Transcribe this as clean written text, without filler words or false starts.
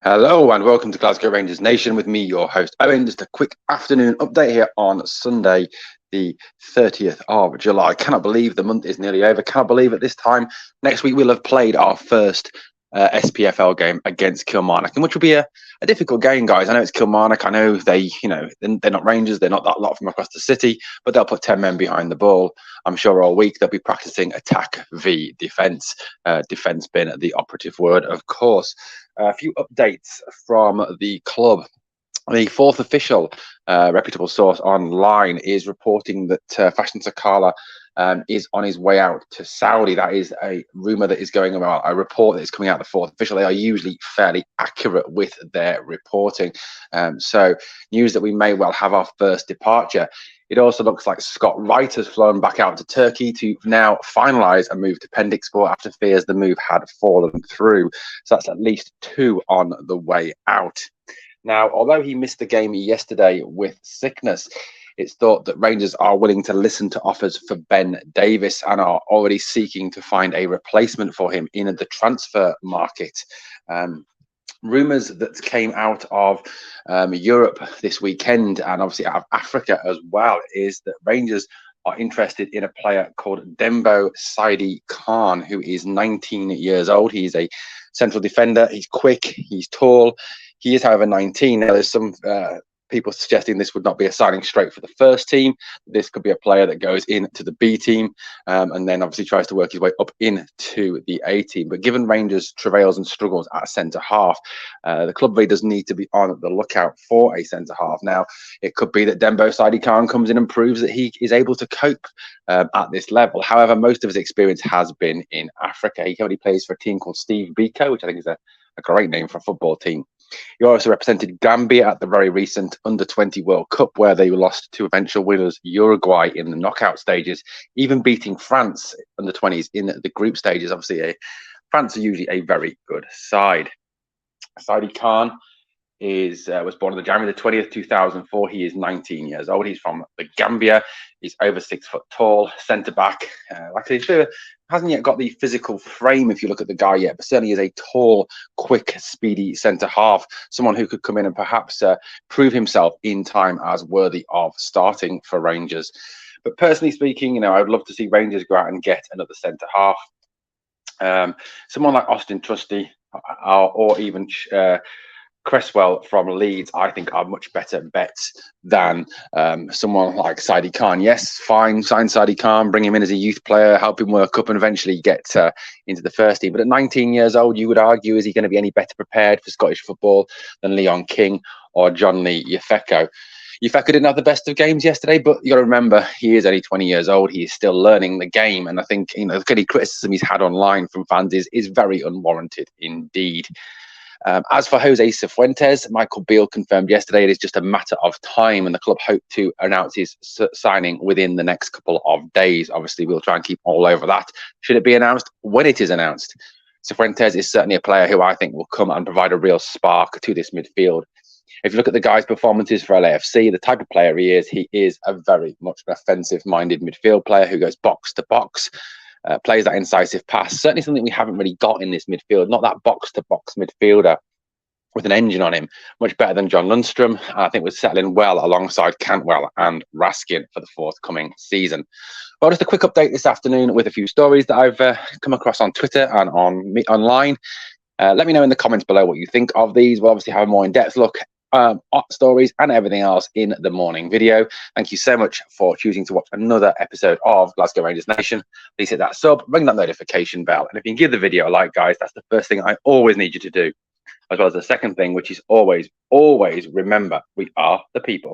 Hello and welcome to Glasgow Rangers Nation with me, your host Owen. Just a quick afternoon update here on Sunday, the 30th of July. I cannot believe the month is nearly over. Cannot believe at this time next week we'll have played our first SPFL game against Kilmarnock, and which will be a difficult game, guys. I know it's Kilmarnock. I know they're not Rangers. They're not that lot from across the city, but they'll put 10 men behind the ball. I'm sure all week they'll be practicing attack v defence. Defence being the operative word, of course. A few updates from the club. The fourth official reputable source online is reporting that Fashion Sakala is on his way out to Saudi. That is a rumour that is going about, a report that is coming out the fourth official. They are usually fairly accurate with their reporting. So news that we may well have our first departure. It also looks like Scott Wright has flown back out to Turkey to now finalise a move to Pendikspor after fears the move had fallen through. So that's at least two on the way out. Now, although he missed the game yesterday with sickness, it's thought that Rangers are willing to listen to offers for Ben Davis and are already seeking to find a replacement for him in the transfer market. Rumours that came out of Europe this weekend and obviously out of Africa as well is that Rangers are interested in a player called Dembo Saidykhan, who is 19 years old. He's a central defender. He's quick. He's tall. He is, however, 19. Now, there's some people suggesting this would not be a signing straight for the first team. This could be a player that goes into the B team and then obviously tries to work his way up into the A team. But given Rangers' travails and struggles at centre half, the club really does need to be on the lookout for a centre half. Now, it could be that Dembo Saidykhan comes in and proves that he is able to cope at this level. However, most of his experience has been in Africa. He currently plays for a team called Steve Biko, which I think is a great name for a football team. He also represented Gambia at the very recent Under-20 World Cup, where they lost to eventual winners Uruguay in the knockout stages, even beating France Under-20s in the group stages. Obviously, France are usually a very good side. Saidykhan was born on the January the 20th, 2004. He is 19 years old. He's from the Gambia. He's over 6 foot tall, centre back. Like I said, hasn't yet got the physical frame if you look at the guy yet, but certainly is a tall, quick, speedy centre half. Someone who could come in and perhaps prove himself in time as worthy of starting for Rangers. But personally speaking, I'd love to see Rangers go out and get another centre half. Someone like Austin Trusty or even Cresswell from Leeds, I think, are much better bets than someone like Saidykhan. Yes, fine, sign Saidykhan, bring him in as a youth player, help him work up and eventually get into the first team. But at 19 years old, you would argue, is he going to be any better prepared for Scottish football than Leon King or John Lee Yefeko? Yefeko didn't have the best of games yesterday, but you got to remember, he is only 20 years old. He is still learning the game. And I think, the any criticism he's had online from fans is very unwarranted indeed. As for Jose Cifuentes, Michael Beale confirmed yesterday it is just a matter of time, and the club hope to announce his signing within the next couple of days. Obviously, we'll try and keep all over that. Should it be announced? When it is announced. Cifuentes is certainly a player who I think will come and provide a real spark to this midfield. If you look at the guy's performances for LAFC, the type of player he is a very much offensive-minded midfield player who goes box to box. Plays that incisive pass. Certainly something we haven't really got in this midfield. Not that box-to-box midfielder with an engine on him. Much better than John Lundstrom. I think we're settling well alongside Cantwell and Raskin for the forthcoming season. Well, just a quick update this afternoon with a few stories that I've come across on Twitter and online. Let me know in the comments below what you think of these. We'll obviously have a more in-depth look stories and everything else in the morning video. Thank you so much for choosing to watch another episode of Glasgow Rangers Nation. Please hit that sub, ring that notification bell, and if you can give the video a like, guys, that's the first thing I always need you to do, as well as the second thing, which is always remember, we are the people.